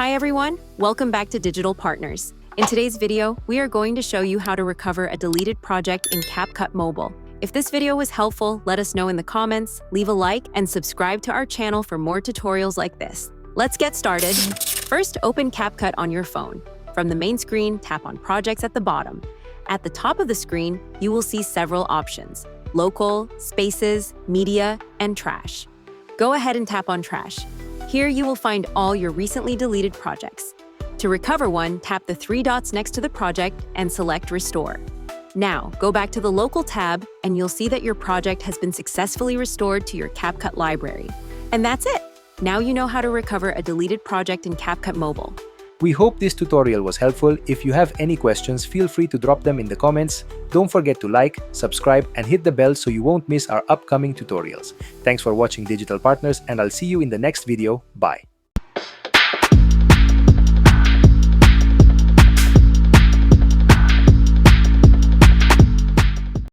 Hi everyone, welcome back to Digital Partners. In today's video, we are going to show you how to recover a deleted project in CapCut Mobile. If this video was helpful, let us know in the comments, leave a like, and subscribe to our channel for more tutorials like this. Let's get started. First, open CapCut on your phone. From the main screen, tap on Projects at the bottom. At the top of the screen, you will see several options: Local, Spaces, Media, and Trash. Go ahead and tap on Trash. Here you will find all your recently deleted projects. To recover one, tap the three dots next to the project and select Restore. Now, go back to the Local tab and you'll see that your project has been successfully restored to your CapCut library. And that's it! Now you know how to recover a deleted project in CapCut Mobile. We hope this tutorial was helpful. If you have any questions, feel free to drop them in the comments. Don't forget to like, subscribe, and hit the bell so you won't miss our upcoming tutorials. Thanks for watching Digital Partners, and I'll see you in the next video. Bye.